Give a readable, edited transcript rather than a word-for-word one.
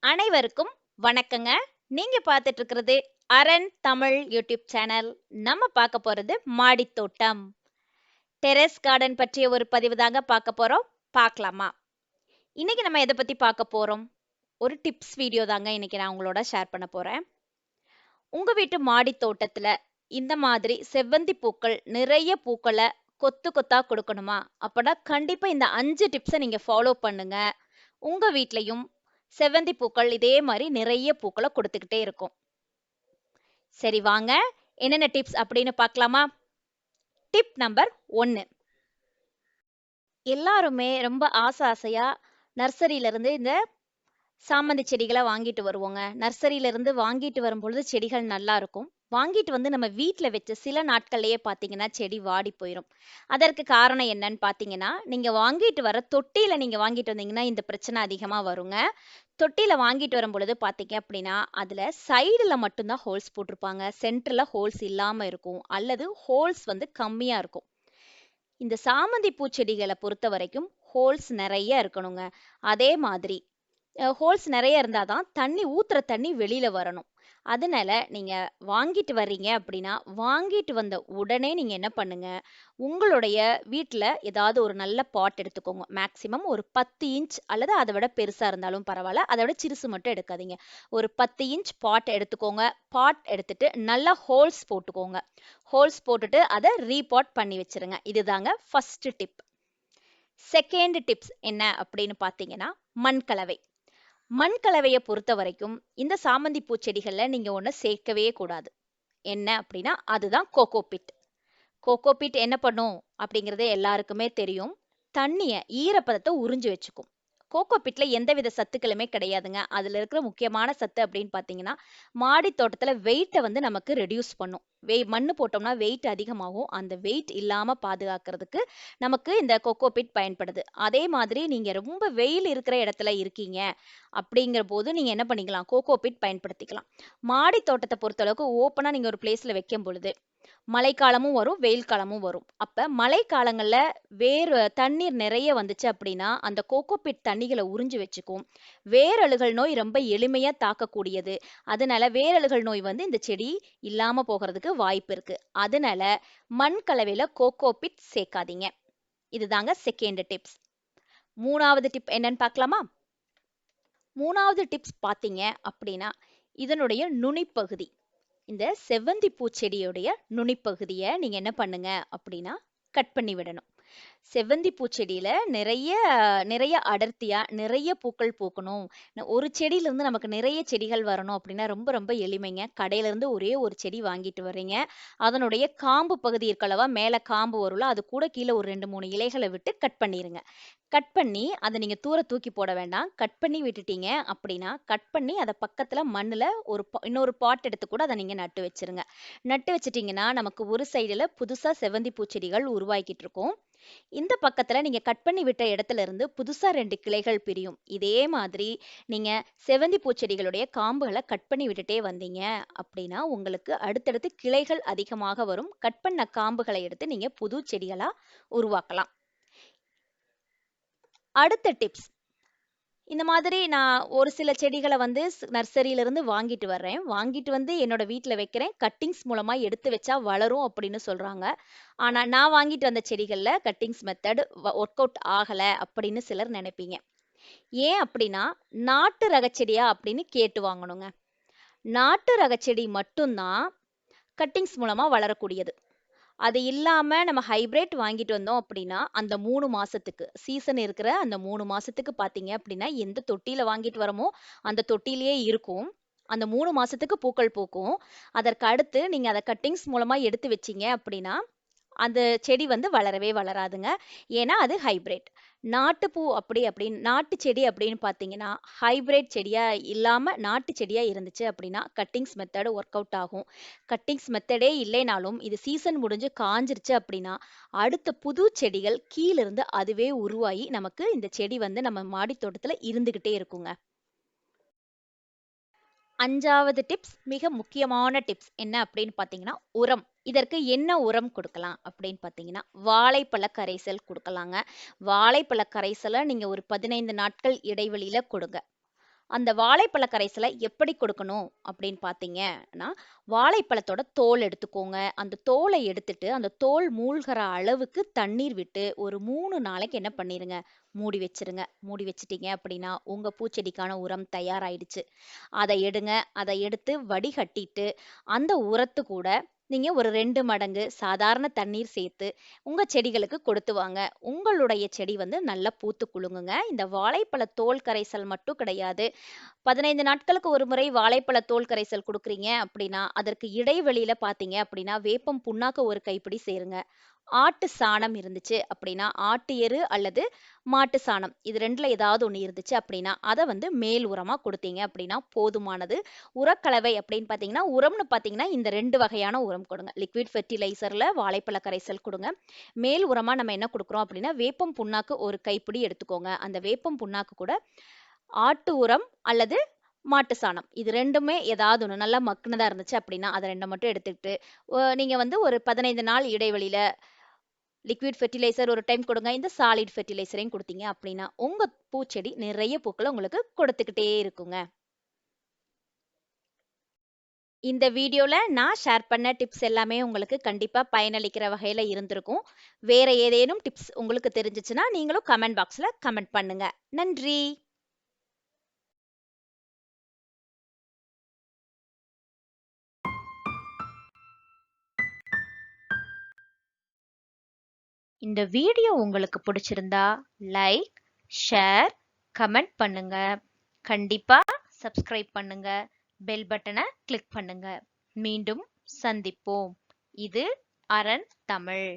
அனைவருக்கும் வணக்கங்க. நீங்க பார்த்துட்டு இருக்கிறது அரண் தமிழ் யூடியூப் சேனல். நம்ம பார்க்க போறது மாடித்தோட்டம். டெரஸ் கார்டன் பற்றிய ஒரு பதிவு தாங்க பார்க்க போறோம். பார்க்கலாமா? இன்னைக்கு நம்ம எதை பத்தி பார்க்க போறோம்? ஒரு டிப்ஸ் வீடியோ தாங்க இன்னைக்கு நான் உங்களோட ஷேர் பண்ண போறேன். உங்க வீட்டு மாடித் தோட்டத்துல இந்த மாதிரி செவ்வந்தி பூக்கள் நிறைய பூக்களை கொத்து கொத்தா கொடுக்கணுமா? அப்பனா கண்டிப்பா இந்த 5 டிப்ஸை நீங்க ஃபாலோ பண்ணுங்க. உங்க வீட்லயும் செவ்வந்தி பூக்கள் இதே மாதிரி நிறைய பூக்களை கொடுத்துக்கிட்டே இருக்கும். சரி வாங்க, என்னென்ன டிப்ஸ் அப்படின்னு பார்க்கலாமா? Tip number 1. எல்லாருமே ரொம்ப ஆசையா நர்சரியில இருந்து இந்த சாமந்தி செடிகள வாங்கிட்டு வருவோங்க. நர்சரியில இருந்து வாங்கிட்டு வரும்பொழுது செடிகள் நல்லா இருக்கும். வாங்கிட்டு வந்து நம்ம வீட்ல வச்ச சில நாட்கள்லயே பார்த்தீங்கன்னா, செடி வாடி போயிரும். அதற்கு காரணம் என்னன்னு பார்த்தீங்கன்னா, நீங்க வாங்கிட்டு வர தொட்டியில நீங்க வாங்கிட்டு வந்தீங்கன்னா, இந்த பிரச்சனை அதிகமா வருங்க. தொட்டியில வாங்கிட்டு வரும்பொழுது பார்த்தீங்க அப்படின்னா, அதுல சைடுல மட்டும் தான் ஹோல்ஸ் போட்டிருப்பாங்க. சென்டர்ல ஹோல்ஸ் இல்லாம இருக்கும். அல்லது ஹோல்ஸ் வந்து கம்மியா இருக்கும். இந்த சாமந்தி பூச்செடிகள பொறுத்தவரைக்கும் ஹோல்ஸ் நெறைய இருக்கணுங்க. அதே மாதிரி ஹோல்ஸ் நெறைய இருந்தா தான் தண்ணி ஊத்துற தண்ணி வெளியில வரணும். அதனால நீங்க வாங்கிட்டு வர்றீங்க அப்படின்னா, வாங்கிட்டு வந்த உடனே நீங்க என்ன பண்ணுங்க, உங்களுடைய வீட்ல ஏதாவது ஒரு நல்ல பாட் எடுத்துக்கோங்க. மேக்ஸிமம் ஒரு 10 இன்ச் அல்லது அத விட பெருசா இருந்தாலும் பரவால்ல. அத விட சிறுசு மட்டும் எடுக்காதீங்க. ஒரு 10 இன்ச் பாட் எடுத்துக்கோங்க. பாட் எடுத்துட்டு நல்லா ஹோல்ஸ் போட்டுக்கோங்க. ஹோல்ஸ் போட்டுட்டு அத ரீபாட் பண்ணி வச்சுருங்க. இதுதாங்க ஃபர்ஸ்ட் டிப். செகண்ட் டிப்ஸ் என்ன அப்படின்னு பார்த்தீங்கன்னா, மண் கலவை. மண் கலவைய பொறுத்தவரைக்கும், இந்த சாமந்தி பூச்செடிகள்ல நீங்க ஒண்ண சேர்க்கவே கூடாது. என்ன அப்படின்னா, அதுதான் கோகோபிட். கோகோபிட் என்ன பண்ணும் அப்படிங்கிறது எல்லாருக்குமே தெரியும். தண்ணிய, ஈரப்பதத்த உறிஞ்சு வச்சுக்கும். கோகோபிட்ல எந்தவித சத்துக்களுமே கிடையாதுங்க. அதுல இருக்கிற முக்கியமான சத்து அப்படின்னு பார்த்தீங்கன்னா, மாடி தோட்டத்துல வெயிட்ட வந்து நமக்கு ரெடியூஸ் பண்ணும். மண்ணு போட்டோம்னா வெயிட் அதிகமாகும். அந்த வெயிட் இல்லாம பாதுகாக்கிறதுக்கு நமக்கு இந்த கோகோபிட் பயன்படுது. அதே மாதிரி நீங்க ரொம்ப வெயில் இருக்கிற இடத்துல இருக்கீங்க அப்படிங்கிற போது நீங்க என்ன பண்ணிக்கலாம்? கோகோபிட் பயன்படுத்திக்கலாம். மாடி தோட்டத்த பொறுத்தளவுக்கு ஓப்பனா நீங்க ஒரு பிளேஸ்ல வைக்கும் பொழுது மழைக்காலமும் வரும், வெயில் காலமும் வரும். அப்ப மழைக்காலங்கள்ல தண்ணீர் நிறைய வந்துச்சு அப்படின்னா, அந்த கோகோபிட் தண்ணிகள உறிஞ்சு வச்சுக்கும். வேரழுகல் நோய் ரொம்ப எளிமையா தாக்கக்கூடியது. அதனால வேரழுகல் நோய் வந்து இந்த செடி இல்லாம போகறதுக்கு வாய்ப்பு இருக்கு. அதனால மண் கலவையில கோகோபிட் சேர்க்காதீங்க. இதுதாங்க செகண்ட் டிப்ஸ். 3வது டிப் என்னன்னு பார்க்கலாமா? 3வது டிப்ஸ் பார்த்தீங்க அப்படின்னா, இதனுடைய நுனிப்பகுதி. இந்த செவ்வந்தி பூச்செடியுடைய நுனிப்பகுதிய நீங்க என்ன பண்ணுங்க அப்படின்னா, கட் பண்ணி விடணும். செவ்வந்தி பூச்செடியில நிறைய நிறைய அடர்த்தியா நிறைய பூக்கள் பூக்கணும். ஒரு செடியிலிருந்து நமக்கு நிறைய செடிகள் வரணும் அப்படின்னா ரொம்ப ரொம்ப எளிமைங்க. கடையில இருந்து ஒரே ஒரு செடி வாங்கிட்டு வர்றீங்க. அதனுடைய காம்பு பகுதி இருக்கல்லவா, மேல காம்பு வரும்ல, அது கூட கீழ ஒரு 2, 3 இலைகள விட்டு கட் பண்ணிருங்க. கட் பண்ணி அத நீங்க தூர தூக்கி போட வேண்டாம். கட் பண்ணி விட்டுட்டீங்க அப்படின்னா, கட் பண்ணி அத பக்கத்துல மண்ணுல இன்னொரு பாட் எடுத்து கூட அத நீங்க நட்டு வச்சுருங்க. நட்டு வச்சுட்டீங்கன்னா, நமக்கு ஒரு சைடுல புதுசா செவ்வந்தி பூச்செடிகள் உருவாகிட்டு இருக்கும். இந்த பக்கத்துல நீங்க கட் பண்ணி விட்ட இடத்துல இருந்து புதுசா 2 கிளைகள் பிரியும். இதே மாதிரி நீங்க செவ்வந்தி பூச்செடிகளுடைய காம்புகள கட் பண்ணி விட்டுட்டே வந்தீங்க அப்படின்னா, உங்களுக்கு அடுத்தடுத்து கிளைகள் அதிகமாக வரும். கட் பண்ண காம்புகள எடுத்து நீங்க புது செடிகளா உருவாக்கலாம். அடுத்த டிப்ஸ். இந்த மாதிரி நான் ஒரு சில செடிகள வந்து நர்சரியில இருந்து வாங்கிட்டு வர்றேன். வாங்கிட்டு வந்து என்னோட வீட்ல வைக்கிறேன். கட்டிங்ஸ் மூலமா எடுத்து வச்சா வளரும் அப்படின்னு சொல்றாங்க. ஆனா நான் வாங்கிட்டு வந்த செடிகள்ல கட்டிங்ஸ் மெத்தட் ஒர்க் அவுட் ஆகல அப்படின்னு சிலர் நினைப்பீங்க. ஏன் அப்படின்னா, நாட்டு ரக செடியா அப்படின்னு கேட்டு வாங்கணுங்க. நாட்டு ரக செடி மட்டும் தான் கட்டிங்ஸ் மூலமா வளரக்கூடியது. அது இல்லாம நம்ம ஹைபிரிட் வாங்கிட்டு வந்தோம் அப்படின்னா, அந்த 3 மாசத்துக்கு சீசன் இருக்கிற அந்த 3 மாசத்துக்கு பார்த்தீங்க அப்படின்னா, எந்த தொட்டியில வாங்கிட்டு வரோமோ, அந்த தொட்டியிலேயே இருக்கும். அந்த 3 மாசத்துக்கு பூக்கள் பூக்கும். அதற்கு அடுத்து நீங்க அத கட்டிங்ஸ் மூலமா எடுத்து வச்சீங்க அப்படின்னா, அந்த செடி வந்து வளரவே வளராதுங்க. ஏன்னா அது ஹைபிரிட். நாட்டுப்பூ நாட்டு செடி அப்படின்னு பார்த்தீங்கன்னா, ஹைபிரிட் செடியா இல்லாம நாட்டு செடியா இருந்துச்சு அப்படின்னா, கட்டிங்ஸ் மெத்தட் ஒர்க் அவுட் ஆகும். கட்டிங்ஸ் மெத்தடே இல்லைனாலும், இது சீசன் முடிஞ்சு காய்ஞ்சிருச்சு அப்படின்னா, அடுத்த புது செடிகள் கீழிருந்து அதுவே உருவாகி, நமக்கு இந்த செடி வந்து நம்ம மாடி தோட்டத்துல இருந்துகிட்டே இருக்குங்க. 5வது டிப்ஸ் மிக முக்கியமான டிப்ஸ் என்ன அப்படின்னு பார்த்தீங்கன்னா, உரம். இதற்கு என்ன உரம் குடுக்கலாம் அப்படின்னு பார்த்தீங்கன்னா, வாழைப்பழ கரைசல் குடுக்கலாங்க. வாழைப்பழ கரைசல நீங்க ஒரு 15 நாட்கள் இடைவெளியில கொடுங்க. அந்த வாழைப்பழ கரைசலை எப்படி கொடுக்கணும் அப்படின்னு பார்த்தீங்கன்னா, வாழைப்பழத்தோட தோல் எடுத்துக்கோங்க. அந்த தோலை எடுத்துட்டு, அந்த தோல் மூழ்கிற அளவுக்கு தண்ணீர் விட்டு, ஒரு 3 நாளைக்கு என்ன பண்ணிருங்க, மூடி வச்சுருங்க. மூடி வச்சுட்டீங்க அப்படின்னா, உங்க பூச்செடிக்கான உரம் தயாராயிடுச்சு. அத எடுங்க. அத எடுத்து வடிகட்டிட்டு, அந்த உரத்து கூட நீங்க ஒரு 2 மடங்கு சாதாரண தண்ணீர் சேர்த்து, உங்க செடிகளுக்கு கொடுத்து வாங்க. உங்களுடைய செடி வந்து நல்லா பூத்து குலுங்குங்க. இந்த வாழைப்பழ தோல் கரைசல் மட்டும் கிடையாது. 15 நாட்களுக்கு ஒரு முறை வாழைப்பழ தோல் கரைசல் குடுக்குறீங்க அப்படின்னா, அதற்கு இடைவெளியில பார்த்தீங்க அப்படின்னா, வேப்பம் புண்ணாக்கு ஒரு கைப்பிடி சேருங்க. ஆட்டு சாணம் இருந்துச்சு அப்படின்னா, ஆட்டு எரு அல்லது மாட்டு சாணம். இது 2ல ஏதாவது ஒண்ணு இருந்துச்சு அப்படின்னா, அத வந்து மேல் உரமா குடுத்தீங்க அப்படின்னா போதுமானது. உரக்கலவை அப்படின்னு பார்த்தீங்கன்னா, உரம்னு பார்த்தீங்கன்னா, இந்த 2 வகையான உரம் கொடுங்க. லிக்விட் ஃபெர்டிலைசர்ல வாழைப்பழ கரைசல் குடுங்க. மேல் உரமா நம்ம என்ன குடுக்குறோம் அப்படின்னா, வேப்பம் புண்ணாக்கு ஒரு கைப்பிடி எடுத்துக்கோங்க. அந்த வேப்பம் புண்ணாக்கு கூட ஆட்டு உரம் அல்லது மாட்டு சாணம். இது 2மே ஏதாவது ஒண்ணு நல்லா மக்குனதா இருந்துச்சு அப்படின்னா, அத 2 மட்டும் எடுத்துக்கிட்டு, நீங்க வந்து ஒரு 15 நாள் இடைவெளியில லிக்விட் ஃபெர்டிலைசர் ஒரு டைம் கொடுங்க. இந்த சாலிட் ஃபெர்டிலைசரையும் குடுத்தீங்க அப்படின்னா, உங்க பூச்செடி நிறைய பூக்கள உங்களுக்கு கொடுத்துக்கிட்டே இருக்குங்க. இந்த வீடியோல நான் ஷேர் பண்ண டிப்ஸ் எல்லாமே உங்களுக்கு கண்டிப்பா பயனளிக்கிற வகையில இருந்திருக்கும். வேற ஏதேனும் டிப்ஸ் உங்களுக்கு தெரிஞ்சுச்சுன்னா, நீங்களும் கமெண்ட் பாக்ஸ்ல கமெண்ட் பண்ணுங்க. நன்றி! இந்த வீடியோ உங்களுக்கு பிடிச்சிருந்தா லைக், ஷேர், கமெண்ட் பண்ணுங்க. கண்டிப்பா சப்ஸ்கிரைப் பண்ணுங்க. பெல் பட்டனை கிளிக் பண்ணுங்க. மீண்டும் சந்திப்போம். இது அரண் தமிழ்.